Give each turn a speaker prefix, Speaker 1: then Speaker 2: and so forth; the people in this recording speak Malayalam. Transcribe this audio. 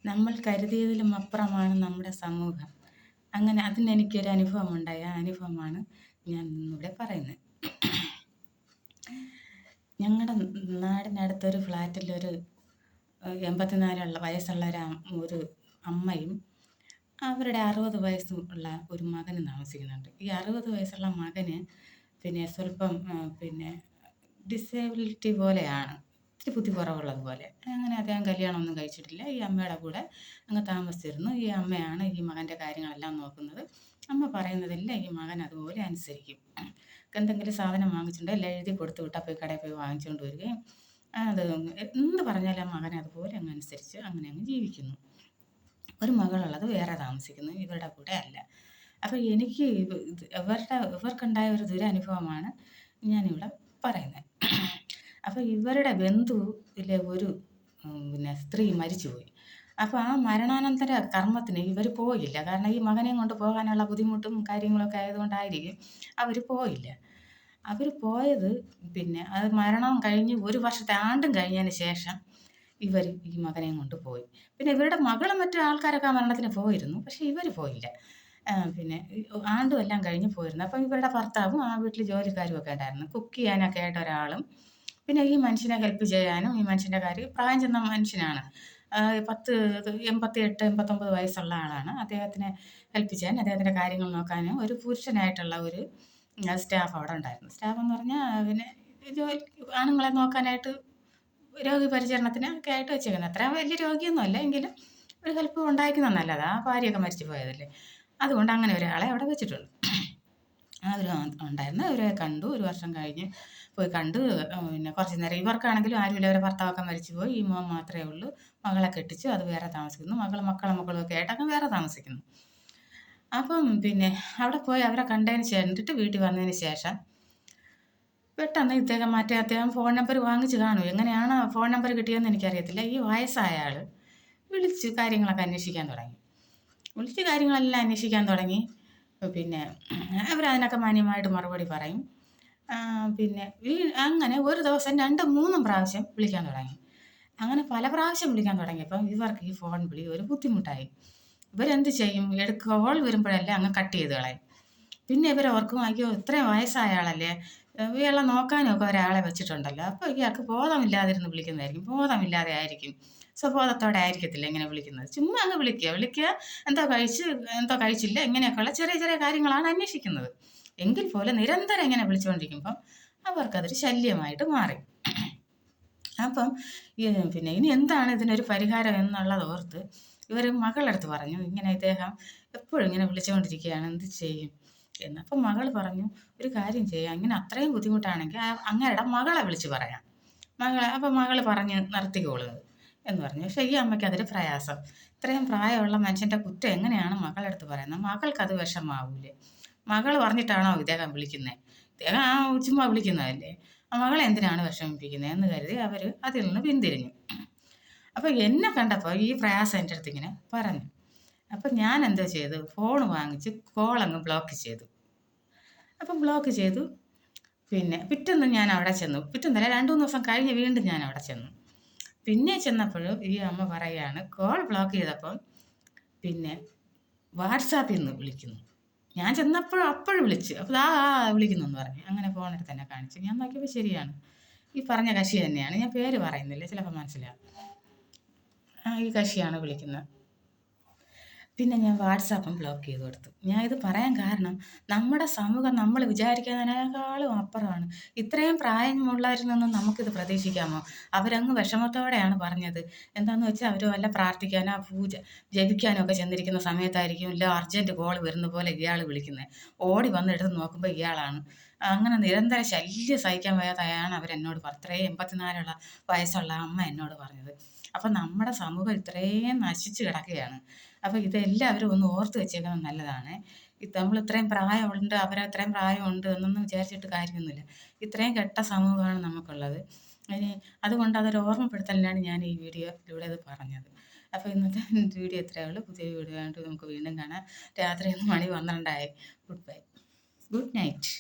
Speaker 1: നമ്മൾ കരുതിയതിലും അപ്പുറമാണ് നമ്മുടെ സമൂഹം. അങ്ങനെ അതിനെനിക്കൊരു അനുഭവമുണ്ടായി. ആ അനുഭവമാണ് ഞാൻ ഇന്നിവിടെ പറയുന്നത്. ഞങ്ങളുടെ നാടിനടുത്തൊരു ഫ്ലാറ്റിലൊരു 84 വയസ്സുള്ള ഒരു അമ്മയും അവരുടെ 60 വയസ്സുള്ള ഒരു മകനും താമസിക്കുന്നുണ്ട്. ഈ 60 വയസ്സുള്ള മകന് സ്വല്പം ഡിസേബിലിറ്റി പോലെയാണ്. ഇത്തിരി ബുദ്ധി കുറവുള്ളതുപോലെ. അങ്ങനെ അദ്ദേഹം കല്യാണമൊന്നും കഴിച്ചിട്ടില്ല. ഈ അമ്മയുടെ കൂടെ അങ്ങ് താമസിച്ചിരുന്നു. ഈ അമ്മയാണ് ഈ മകൻ്റെ കാര്യങ്ങളെല്ലാം നോക്കുന്നത്. അമ്മ പറയുന്നതെല്ലാം ഈ മകൻ അതുപോലെ അനുസരിക്കും. എന്തെങ്കിലും സാധനം വാങ്ങിച്ചിട്ടുണ്ടെങ്കിൽ എല്ലാം എഴുതി കൊടുത്തു വിട്ടാൽ പോയി കടയിൽ പോയി വാങ്ങിച്ചുകൊണ്ട് വരികയും അത് എന്ത് പറഞ്ഞാലും ആ മകൻ അതുപോലെ അങ്ങ് അനുസരിച്ച് അങ്ങനെ അങ്ങ് ജീവിക്കുന്നു. ഒരു മകളുള്ളത് വേറെ താമസിക്കുന്നു. ഇവരുടെ കൂടെ അല്ല. അപ്പോൾ എനിക്ക് ഇവർക്കുണ്ടായ ഒരു ദുരനുഭവമാണ് ഞാനിവിടെ പറയുന്നത്. അപ്പോൾ ഇവരുടെ ബന്ധുവിലെ ഒരു സ്ത്രീ മരിച്ചുപോയി. അപ്പോൾ ആ മരണാനന്തര കർമ്മത്തിന് ഇവർ പോയില്ല. കാരണം ഈ മകനെയും കൊണ്ട് പോകാനുള്ള ബുദ്ധിമുട്ടും കാര്യങ്ങളൊക്കെ ആയതുകൊണ്ടായിരിക്കും അവർ പോയില്ല. അവർ പോയത് അത് മരണം കഴിഞ്ഞ് 1 വർഷത്തെ ആണ്ടും കഴിഞ്ഞതിന് ശേഷം ഇവർ ഈ മകനെയും കൊണ്ട് പോയി. ഇവരുടെ മകളും മറ്റു ആൾക്കാരൊക്കെ ആ മരണത്തിന് പോയിരുന്നു. പക്ഷേ ഇവർ പോയില്ല. ആണ്ടും എല്ലാം കഴിഞ്ഞ് പോയിരുന്നു. അപ്പം ഇവരുടെ ഭർത്താവും ആ വീട്ടിൽ ജോലിക്കാരും ഒക്കെ ഉണ്ടായിരുന്നു. കുക്ക് ചെയ്യാനൊക്കെ ആയിട്ട് ഒരാളും ഈ മനുഷ്യനെ ഹെൽപ്പ് ചെയ്യാനും ഈ മനുഷ്യൻ്റെ കാര്യം പ്രായം ചെന്ന മനുഷ്യനാണ്. 88, 89 വയസ്സുള്ള ആളാണ്. അദ്ദേഹത്തിനെ ഹെൽപ്പ് ചെയ്യാൻ അദ്ദേഹത്തിൻ്റെ കാര്യങ്ങൾ നോക്കാനും ഒരു പുരുഷനായിട്ടുള്ള ഒരു സ്റ്റാഫ് അവിടെ ഉണ്ടായിരുന്നു. സ്റ്റാഫ് എന്ന് പറഞ്ഞാൽ ജോലി ആണുങ്ങളെ നോക്കാനായിട്ട് രോഗി പരിചരണത്തിന് ഒക്കെ ആയിട്ട് വെച്ചേക്കുന്നത്. അത്ര വലിയ രോഗിയൊന്നും അല്ല, എങ്കിലും ഒരു ഹെൽപ്പ് ഉണ്ടായിരിക്കുന്നത് നല്ലതാണ്. ആ ഭാര്യയൊക്കെ മരിച്ചു പോയതല്ലേ, അതുകൊണ്ട് അങ്ങനെ ഒരാളെ അവിടെ വെച്ചിട്ടുണ്ട്. അവർ ഉണ്ടായിരുന്നു. അവരെ കണ്ടു. 1 വർഷം കഴിഞ്ഞ് പോയി കണ്ടു. കുറച്ച് നേരം ഇവർക്കാണെങ്കിലും ആരുമില്ല. അവരെ ഭർത്താവൊക്കെ മരിച്ചു പോയി. ഈ മോൻ മാത്രമേ ഉള്ളൂ. മകളെ കെട്ടിച്ചു, അത് വേറെ താമസിക്കുന്നു. മക്കളും ഒക്കെ ആയിട്ടൊക്കെ വേറെ താമസിക്കുന്നു. അപ്പം അവിടെ പോയി അവരെ കണ്ടതിന് കണ്ടിട്ട് വീട്ടിൽ വന്നതിന് ശേഷം പെട്ടെന്ന് അദ്ദേഹം ഫോൺ നമ്പർ വാങ്ങിച്ച് കാണും. എങ്ങനെയാണ് ഫോൺ നമ്പർ കിട്ടിയതെന്ന് എനിക്കറിയത്തില്ല. ഈ വയസ്സായ ആൾ വിളിച്ച് കാര്യങ്ങളൊക്കെ അന്വേഷിക്കാൻ തുടങ്ങി. അവരതിനൊക്കെ മാന്യമായിട്ട് മറുപടി പറയും. അങ്ങനെ ഒരു ദിവസം 2, 3 പ്രാവശ്യം വിളിക്കാൻ തുടങ്ങി. അങ്ങനെ പല പ്രാവശ്യം വിളിക്കാൻ തുടങ്ങിയപ്പം ഇവർക്ക് ഈ ഫോൺ വിളി ഒരു ബുദ്ധിമുട്ടായി. ഇവരെന്ത് ചെയ്യും? കോൾ വരുമ്പോഴെല്ലാം അങ്ങ് കട്ട് ചെയ്ത് കളയും. ഇവരോർക്കും, അയ്യോ ഇത്രയും വയസ്സായ ആളല്ലേ, ഇയാളെ നോക്കാനും ഒക്കെ ഒരാളെ വെച്ചിട്ടുണ്ടല്ലോ, അപ്പോൾ ഇയാൾക്ക് ബോധമില്ലാതിരുന്ന് വിളിക്കുന്നതായിരിക്കും. ബോധമില്ലാതെ ആയിരിക്കും, സ്വബോധത്തോടെ ആയിരിക്കത്തില്ല ഇങ്ങനെ വിളിക്കുന്നത്. ചുമ്മാ അങ്ങ് വിളിക്കുക, എന്തോ കഴിച്ചില്ല, ഇങ്ങനെയൊക്കെയുള്ള ചെറിയ ചെറിയ കാര്യങ്ങളാണ് അന്വേഷിക്കുന്നത്. എങ്കിൽ പോലും നിരന്തരം ഇങ്ങനെ വിളിച്ചുകൊണ്ടിരിക്കുമ്പം അവർക്കതൊരു ശല്യമായിട്ട് മാറി. അപ്പം ഇനി എന്താണ് ഇതിനൊരു പരിഹാരം എന്നുള്ളത് ഓർത്ത് ഇവർ മകളടുത്ത് പറഞ്ഞു, ഇങ്ങനെ ഇദ്ദേഹം എപ്പോഴും ഇങ്ങനെ വിളിച്ചുകൊണ്ടിരിക്കുകയാണ്, എന്ത് ചെയ്യും എന്ന്. അപ്പം മകൾ പറഞ്ഞു, ഒരു കാര്യം ചെയ്യാം, ഇങ്ങനെ അത്രയും ബുദ്ധിമുട്ടാണെങ്കിൽ അങ്ങേരുടെ മകളെ വിളിച്ച് പറയാം. അപ്പം മകൾ പറഞ്ഞ് നിർത്തിക്കോളുന്നത് എന്ന് പറഞ്ഞു. പക്ഷേ ഈ അമ്മയ്ക്ക് അതൊരു പ്രയാസം. ഇത്രയും പ്രായമുള്ള മനുഷ്യൻ്റെ കുറ്റം എങ്ങനെയാണ് മകളടുത്ത് പറയുന്നത്? മകൾക്കത് വിഷമാവൂലേ? മകൾ പറഞ്ഞിട്ടാണോ ഇദ്ദേഹം വിളിക്കുന്നത്? ഇദ്ദേഹം ചുമ്മാ വിളിക്കുന്നതല്ലേ, മകളെ എന്തിനാണ് വിഷമിപ്പിക്കുന്നത് എന്ന് കരുതി അവർ അതിൽ നിന്ന് പിന്തിരിഞ്ഞു. അപ്പോൾ എന്നെ കണ്ടപ്പോൾ ഈ പ്രയാസം എൻ്റെ അടുത്ത് ഇങ്ങനെ പറഞ്ഞു. അപ്പം ഞാൻ എന്തോ ചെയ്തു, ഫോൺ വാങ്ങിച്ച് കോളങ്ങ് ബ്ലോക്ക് ചെയ്തു. അപ്പം ബ്ലോക്ക് ചെയ്തു. പിറ്റേന്ന് ഞാൻ അവിടെ ചെന്നു. പിറ്റേന്നല്ല, 2-3 ദിവസം കഴിഞ്ഞ് വീണ്ടും ഞാൻ അവിടെ ചെന്നു. ചെന്നപ്പോഴും ഈ അമ്മ പറയുകയാണ്, കോൾ ബ്ലോക്ക് ചെയ്തപ്പം വാട്സാപ്പിൽ നിന്ന് വിളിക്കുന്നു. ഞാൻ ചെന്നപ്പോഴും അപ്പോഴും വിളിച്ച്, അപ്പോൾ വിളിക്കുന്നു എന്ന് പറഞ്ഞു. അങ്ങനെ ഫോണെടുത്ത് തന്നെ കാണിച്ചു. ഞാൻ നോക്കിയപ്പോൾ ശരിയാണ്, ഈ പറഞ്ഞ കക്ഷി തന്നെയാണ്. ഞാൻ പേര് പറയുന്നില്ല, ചിലപ്പോൾ മനസ്സിലാവും. ഈ കക്ഷിയാണ് വിളിക്കുന്നത്. ഞാൻ വാട്സാപ്പും ബ്ലോക്ക് ചെയ്ത് കൊടുത്തു. ഞാൻ ഇത് പറയാൻ കാരണം, നമ്മുടെ സമൂഹം നമ്മൾ വിചാരിക്കുന്നതിനേക്കാളും അപ്പുറമാണ്. ഇത്രയും പ്രായമുള്ളവരിൽ നിന്നും നമുക്കിത് പ്രതീക്ഷിക്കാമോ? അവരങ്ങ് വിഷമത്തോടെയാണ് പറഞ്ഞത്. എന്താണെന്ന് വെച്ചാൽ അവർ വല്ല പ്രാർത്ഥിക്കാനോ ജപിക്കാനോ ഒക്കെ ചെന്നിരിക്കുന്ന സമയത്തായിരിക്കും ഇല്ല അർജൻറ്റ് കോൾ വരുന്ന പോലെ ഇയാൾ വിളിക്കുന്നത്. ഓടി വന്നെടുത്ത് നോക്കുമ്പോൾ ഇയാളാണ്. അങ്ങനെ നിരന്തര ശല്യം സഹിക്കാൻ വയ്യാതെയാണ് അവരെന്നോട് ഇത്രയും 84 വയസ്സുള്ള അമ്മ എന്നോട് പറഞ്ഞത്. അപ്പം നമ്മുടെ സമൂഹം ഇത്രയും നശിച്ച് കിടക്കുകയാണ്. അപ്പോൾ ഇതെല്ലാവരും ഒന്ന് ഓർത്ത് വെച്ചേക്കുന്നത് നല്ലതാണ്. നമ്മൾ ഇത്രയും പ്രായമുണ്ട്, അവരത്രയും പ്രായമുണ്ട് എന്നൊന്നും വിചാരിച്ചിട്ട് കാര്യമൊന്നുമില്ല. ഇത്രയും കെട്ട സമൂഹമാണ് നമുക്കുള്ളത്. അതുകൊണ്ട് അതൊരു ഓർമ്മപ്പെടുത്തലിനാണ് ഞാൻ ഈ വീഡിയോയിലൂടെ ഇത് പറഞ്ഞത്. അപ്പോൾ ഇന്നത്തെ വീഡിയോ ഇത്രയേ ഉള്ളൂ. പുതിയ വീഡിയോ ആയിട്ട് നമുക്ക് വീണ്ടും കാണാം. രാത്രി 1 മണി 12 ആയി. Good bye, good night.